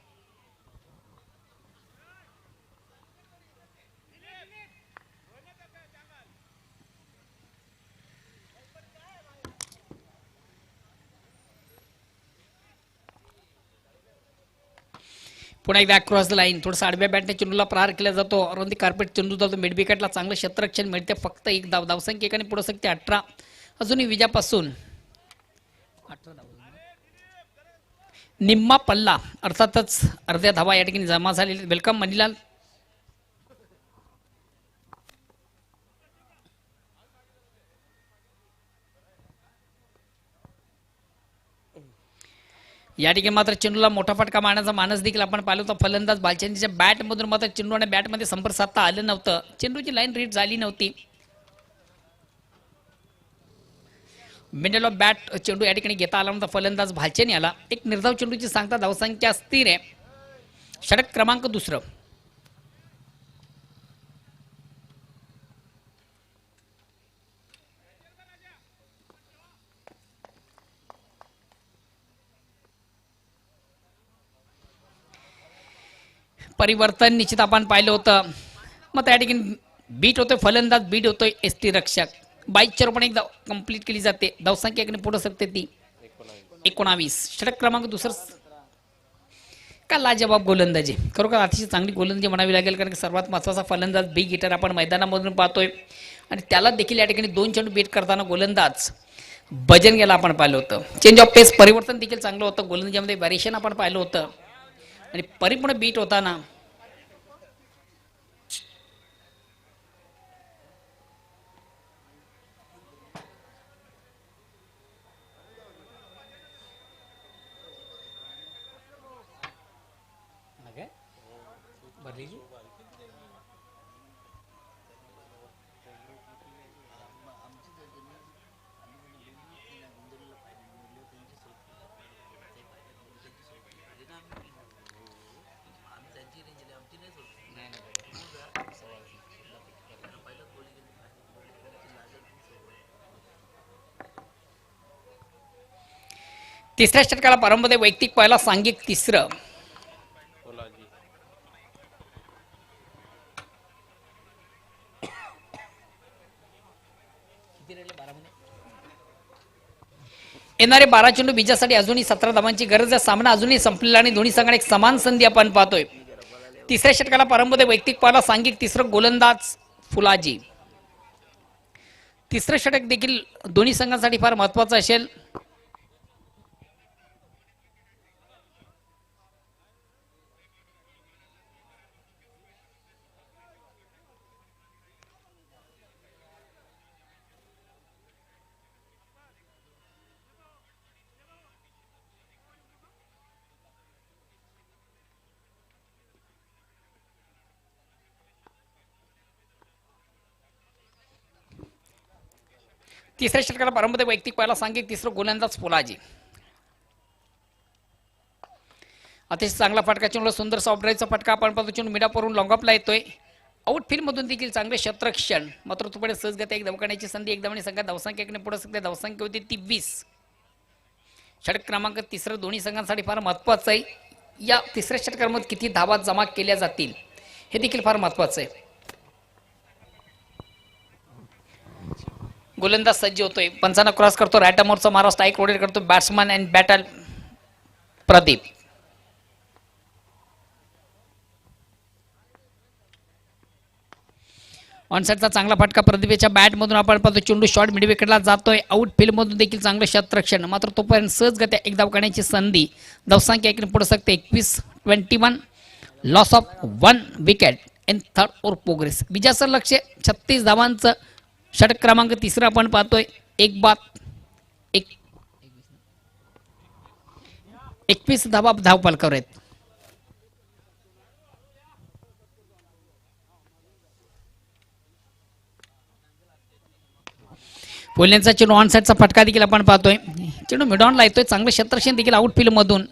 पुन्हा एकदा क्रॉस द लाईन थोडंसं आडव्या बॅटने चेंडूला प्रहार केला जातो. अरुंदी कार्पेट चेंडू जातो मिड विकेटला. चांगलं क्षेत्ररक्षण मिळते फक्त एक धाव. धावसंख्या एकाने पुढे सकते 18. अजूनही विजयापासून 18 धावा. निम्मा पल्ला अर्थातच अर्ध्या धावा या ठिकाणी जमा झालेली. वेलकम मनीलाल. या ठिकाणी मात्र चेंडूला मोठा फटका मारण्याचा मानस देखील आपण पाहिलं होतं. फलंदाज बालचंदीच्या बॅटमधून मात्र चेंडू आणि बॅटमध्ये संपर्क साधता आलं नव्हतं. चेंडूची लाईन रीड झाली नव्हती. मिडल ऑफ बॅट चेंडू या ठिकाणी घेता आला नव्हता. फलंदाज भालचेन याला. एक निर्धाव चेंडूची सांगता धावसंख्या स्थिर आहे. षटक क्रमांक दुसरं परिवर्तन निश्चित आपण पाहिलं होतं. मग त्या ठिकाणी बीट होतोय फलंदाज. बीट होतोय एसटी रक्षक. 22 पण एक कंप्लीट केली जाते. धावसंख्या एकाने पुढे सकते ती 19. षटक क्रमांक दुसरं का लाजवाब गोलंदाजी. खरोखर अतिशय चांगली गोलंदाजी म्हणावी लागेल. कारण सर्वात महत्त्वाचा फलंदाज बिग हिटर आपण मैदानामधून पाहतोय आणि त्याला देखील या ठिकाणी 2 चेंडू बीट करताना गोलंदाज बजरंग याला आपण पाहिलं होतं. चेंज ऑफ पेस परिवर्तन देखील चांगलं होतं. गोलंदाजीमध्ये व्हेरिएशन आपण पाहिलं होतं आणि परिपूर्ण बीट होताना तिसऱ्या षटकाला प्रारंभ होते. वैयक्तिक पहिला सांघिक तिसरं. येणारे 12 चेंडू विजयासाठी अजूनही 17 धावांची गरज आहे. सामना अजूनही संपलेला आणि दोन्ही संघाने एक समान संधी आपण पाहतोय. तिसऱ्या षटकाला प्रारंभ होते. वैयक्तिक पहिला सांघिक तिसरं गोलंदाज फुलाजी. तिसरं षटक देखील दोन्ही संघांसाठी फार महत्वाचं असेल. तिसऱ्या षटकाला प्रारंभ होते. वैयक्तिक पहिला सांघिक तिसरं गोलंदाज फुलाजी. अतिशय चांगला फटका चेंडूला सुंदर सॉफ्ट ड्राईव्हचा फटका आपण पाहतो. चेंडू मिडापरून लॉंगअपला येतोय. आउटफील्ड मधून देखील चांगले क्षेत्ररक्षण मात्र तुकडे सहजगत्या एक धावण्याची संधी. एक धावणे संघात धावसंख्या एकने पुढे सकते. धावसंख्या होती ती 20. षटक क्रमांक तिसरं दोन्ही संघांसाठी फार महत्वाचं आहे. या तिसऱ्या षटकामध्ये किती धावा जमा केल्या जातील हे देखील फार महत्वाचं आहे. गोलंदाज सज्ज होतोय, पंचांना क्रॉस करतो, राईट अमोरचा मारा, स्ट्राईक रोटेट करतो, बॅट्समन अँड बॅटल प्रदीप. ऑनसाईडचा चांगला फटका प्रदीपच्या बॅटमधून आपण पाहतो, चेंडू शॉर्ट मिड विकेटला जातोय, आउट फील्ड मधून देखील चांगलं शतरक्षण, मात्र तोपर्यंत सहजगत्या एक धाव काढण्याची संधी, धावसंख्या एक पुढे सकते 21-21, loss of 1 wicket in third over progress. विजयाचं लक्ष 36 धावांचं षटक क्रमांक तिसरा आपण पाहतोय, 21 धावा धावफलकावर आहेत. पोल्यांचा चेंडू ऑन साईडचा फटका देखील आपण पाहतोय, चेंडू मिडॉनला येतोय, चांगलं क्षेत्ररक्षण देखील आउटफील्ड मधून,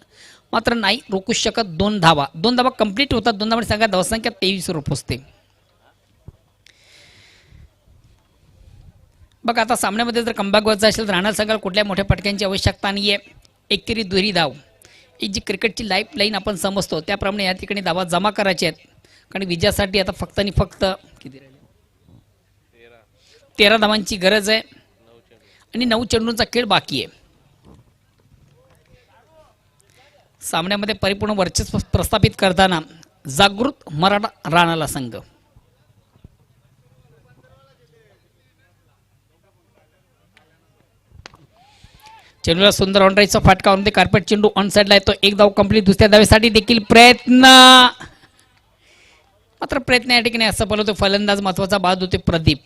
मात्र नाही रोखू शकत. 2 धावा कंप्लीट होतात. 2 धावांची संख्या धावसंख्या 23 वर पोहोचते. बघा आता सामन्यामध्ये जर कमबॅक व्हायचं असेल तर राहणार संघाला कुठल्या मोठ्या फटक्यांची आवश्यकता नाहीये. एकतरी दुहेरी धाव ही जी क्रिकेटची लाईफ लाईन आपण समजतो त्याप्रमाणे या ठिकाणी धावा जमा करायच्या आहेत, कारण विजयासाठी आता फक्त आणि फक्त 13 धावांची गरज आहे आणि 9 चेंडूंचा खेळ बाकी आहे. सामन्यामध्ये परिपूर्ण वर्चस्व प्रस्थापित करताना जागृत मराठा राणाला संघ. चेंडूला सुंदर ऑनराईजचा फटका होऊन ते कार्पेट चेंडू ऑन साईडला येतो, 1 धाव कंप्लीट. दुसऱ्या धावेसाठी देखील प्रयत्न, मात्र प्रयत्न या ठिकाणी असफल होतो. फलंदाज महत्वाचा बाद होते Pradeep.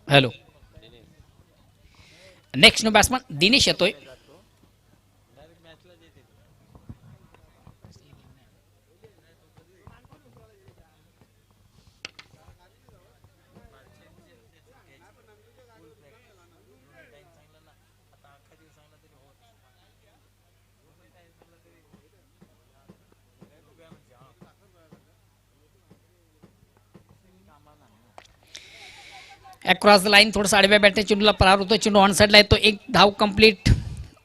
Hello, next no batsman Dinesh येतोय. अक्रॉस द लाईन थोडंसं आडव्या बॅटने चेंडूला पार होतो, चेंडू ऑन साईडला येतो, 1 धाव कंप्लीट.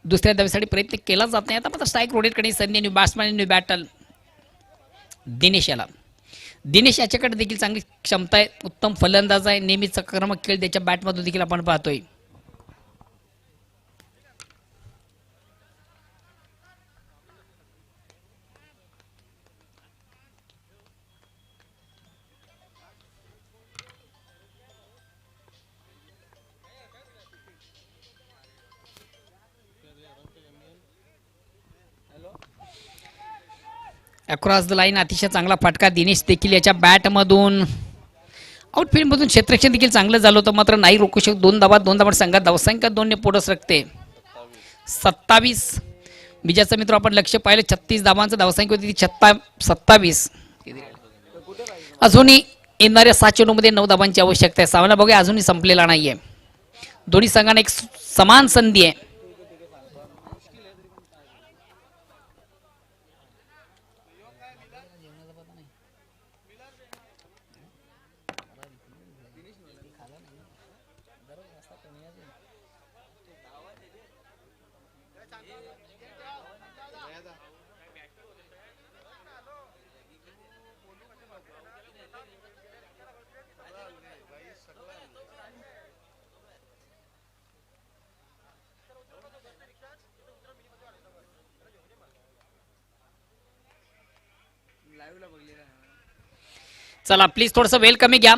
दुसऱ्या धावेसाठी प्रयत्न केला जात नाही. आता मात्र स्ट्राईक रोटेट करण्याची संधी, new batsman new battle Dinesh याला. दिनेश याच्याकडे देखील चांगली क्षमता आहे, उत्तम फलंदाज आहे, नेहमीच सकारात्मक खेळ त्याच्या बॅटमधून देखील आपण पाहतोय. अक्रॉस द लाईन अतिशय चांगला फटका दिनेश देखील याच्या बॅटमधून, आउटफील्ड मधून क्षेत्ररक्षण देखील चांगलं झालं होतं, मात्र नाही रोखू शकत. 2 धावा संघात धावसंख्या 2 ने पुढे सरकते. 27 विजयाचं मित्र आपण लक्ष पाहिलं, 36 धावांचं धावसंख्या होती 27. अजूनही येणाऱ्या 7 चेंडूमध्ये 9 धावांची आवश्यकता आहे. सामना बघूया अजूनही संपलेला नाहीये. दोन्ही संघांना एक समान संधी आहे. चला प्लीज थोडस वेल कमी घ्या.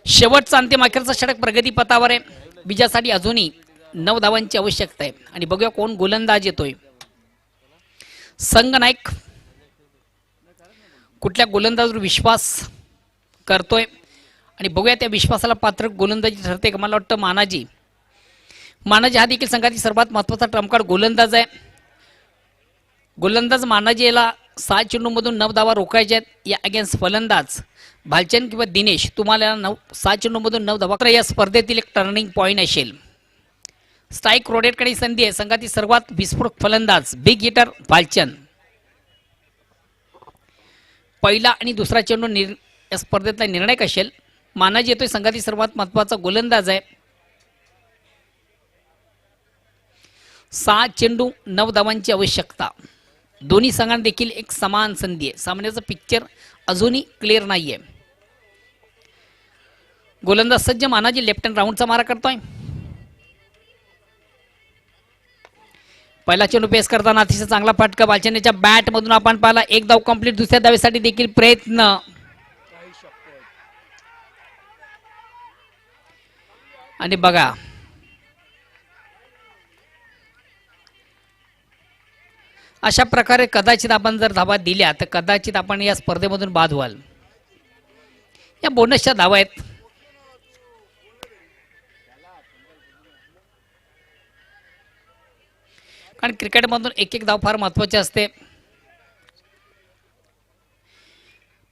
शेवटचा अंतिम अखेरचा षटक प्रगती पथावर आहे. विजयासाठी अजूनही 9 धावांची आवश्यकता आहे आणि बघूया कोण गोलंदाज येतोय. संघ नाईक कुठल्या गोलंदाजावर विश्वास करतोय आणि बघूया त्या विश्वासाला पात्र गोलंदाजी ठरते का. मला वाटतं मानाजी हा देखील संघातील सर्वात महत्त्वाचा ट्रम्पकार्ड गोलंदाज आहे. गोलंदाज मानाजी याला 6 चेंडूमधून 9 धावा रोखायच्या आहेत. या अगेन्स्ट फलंदाज भालचंद किंवा दिनेश तुम्हाला 6 चेंडूमधून 9 धावा या स्पर्धेतील एक टर्निंग पॉईंट असेल. स्ट्राईक रोटेटकडे संधी आहे. संघातील सर्वात विस्फोटक फलंदाज बिग हिटर भालचंद. पहिला आणि दुसरा चेंडू या स्पर्धेतला निर्णायक असेल. मानाजी येतोय संघातील सर्वात महत्त्वाचा गोलंदाज आहे. 6 चेंडू 9 धावांची आवश्यकता. दोन्ही संघांना देखील एक समान संधी आहे. सामन्याचं पिक्चर अजूनही क्लिअर नाहीये. गोलंदाज सज्ज. मानाजी लेफ्ट हँड राऊंडचा मारा करतोय. पहिला चेंडू पेस करताना अतिशय चांगला फटका भालचंदच्या बॅट मधून आपण पाहिला. एक धाव कंप्लीट. दुसऱ्या धावेसाठी देखील प्रयत्न. आणि बघा अशा प्रकारे कदाचित आपण जर धावा दिल्या तर कदाचित आपण या स्पर्धेमधून बाद व्हाल. या बोनसच्या धावा आहेत. कारण क्रिकेटमधून एक एक धाव फार महत्त्वाचे असते.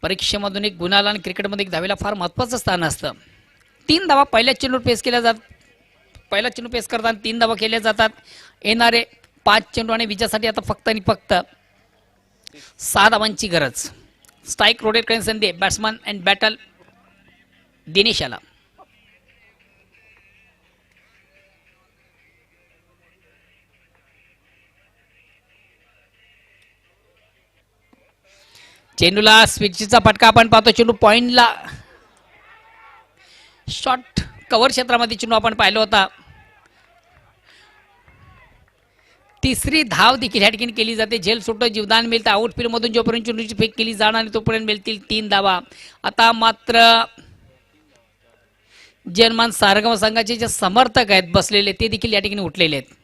परीक्षेमधून एक गुणाला आणि क्रिकेटमध्ये एक धावेला फार महत्त्वाचं स्थान असतं. 3 धावा पहिल्या चेंडूवर पेस केल्या जातात. पहिला चेंडू पेस करताना 3 धावा केल्या जातात. येणारे 5 चेंडू आणि विजयासाठी आता फक्त आणि फक्त 6 धावांची गरज. स्ट्राईक रोटेट करण्याची संधी बॅट्समन अँड बॅटल दिनेश याला. चेंडूला स्विचचा फटका आपण पाहतो. चेंडू पॉइंटला शॉर्ट कव्हर क्षेत्रामध्ये चेंडू आपण पाहिला होता. तिसरी धाव देखील ह्या ठिकाणी केली जाते. झेल सुटतो. जीवदान मिळतं. आउटफील्ड मधून जोपर्यंत चेंडूची फेक केली जाणार आणि तोपर्यंत मिळतील 3 धावा. आता मात्र जर्मन सारगम संघाचे जे समर्थक आहेत बसलेले ते देखील या ठिकाणी उठलेले आहेत.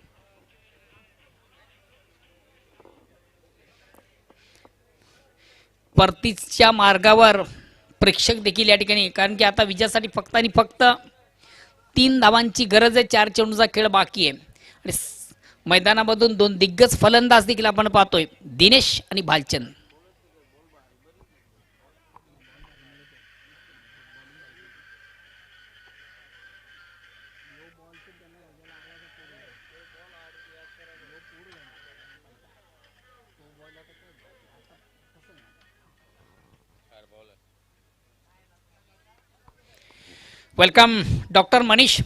परतीच्या मार्गावर प्रेक्षक देखील या ठिकाणी. कारण की आता विजयासाठी फक्त आणि फक्त 3 धावांची गरज आहे. 4 चेंडूचा खेळ बाकी आहे आणि मैदानामधून 2 दिग्गज फलंदाज देखील आपण पाहतोय. दिनेश आणि भालचंद. Welcome doctor Manish.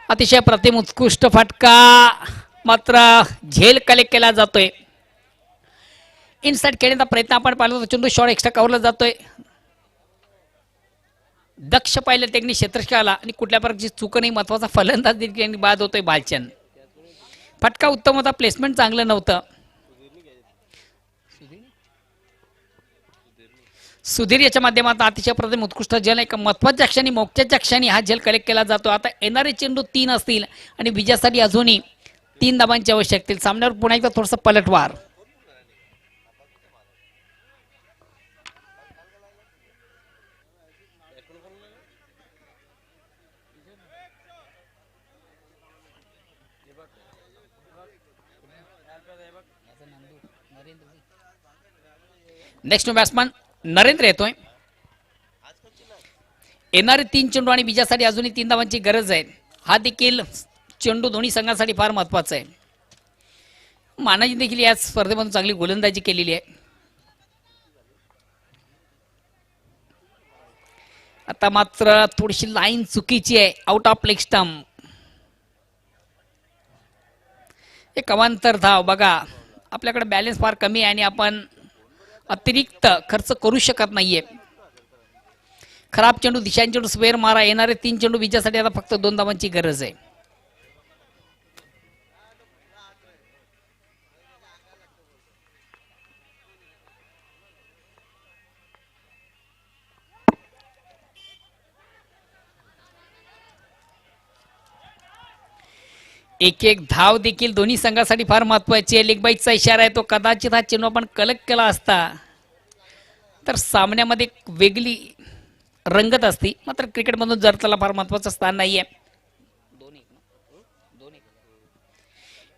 अतिशय प्रतिम उत्कृष्ट फटका मात्र झेल कलेक्ट केला जातोय. इनसाइड खेळण्याचा प्रयत्न आपण पाहिला होता. चेंडू शॉर्ट एक्स्ट्रा कव्हरला जातोय. दक्ष पाहिलं टेक्निक क्षेत्रक्षकाला आणि कुठल्या प्रकारची चूक नाही. महत्वाचा फलंदाज देखील बाद होतोय भालचंद. फटका उत्तम होता. प्लेसमेंट चांगलं नव्हतं. सुधीर याच्या माध्यमातून अतिशय प्रतिम उत्कृष्ट जल एक महत्वाच्या क्षणी मोक्याच्या क्षणी हा जल कलेक्ट केला जातो. आता येणारे चेंडू 3 असतील आणि विजयासाठी अजूनही 3 धावांची आवश्यकता. सामन्यावर पुन्हा एकदा थोडंसं पलटवार. नेक्स्ट बॅट्समन नरेंद्र येतोय. येणारे 3 चेंडू आणि विजयासाठी अजूनही 3 धावांची गरज आहे. हा देखील चेंडू दोन्ही संघांसाठी फार महत्वाचा आहे. मानाजी देखील या स्पर्धेमधून चांगली गोलंदाजी केलेली आहे. आता मात्र थोडीशी लाईन चुकीची आहे. Out of leg stump. एक अवांतर धाव. बघा आपल्याकडे बॅलन्स फार कमी आहे आणि आपण अतिरिक्त खर्च करू शकत नाहीये. खराब चेंडू दिशांचे चेंडू स्क्वेअर मारा. येणारे 3 चेंडू विजयासाठी आता फक्त 2 धावांची गरज आहे. एक एक धाव देखील दोन्ही संघासाठी फार महत्वाची आहे. लेग बाईचा इशारा आहे तो कदाचित हा चेंडू आपण कलेक्ट केला असता तर सामन्यामध्ये एक वेगळी रंगत असती. मात्र क्रिकेटमधून जर त्याला फार महत्वाचं स्थान नाहीये.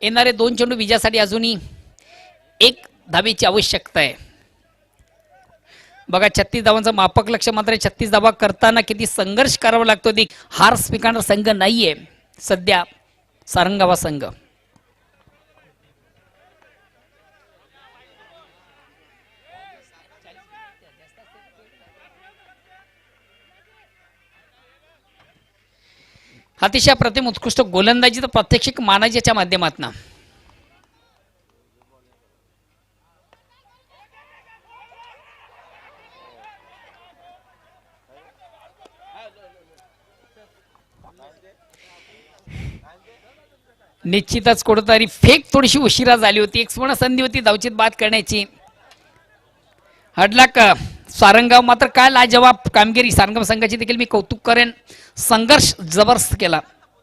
येणारे 2 चेंडू विजयासाठी अजूनही 1 धावेची आवश्यकता आहे. बघा 36 धावांचं मापक लक्ष मात्र 36 धावा करताना किती संघर्ष करावा लागतो. ती हार स्वीकारणारा संघ नाहीये सध्या सारंगावा संघ. अतिशय प्रतिम उत्कृष्ट गोलंदाजी तर प्रात्यक्षिक मानाजीच्या माध्यमातून निश्चितच कुठेतरी फेक थोडीशी उशिरा झाली होती. एक स्वर्ण संधी होती धावचित बाद करण्याची. हडलाक सारंगाव मात्र काय लाजवाब कामगिरी. सारंगाव संघाची देखील मी कौतुक करेन. संघर्ष जबरदस्त केला.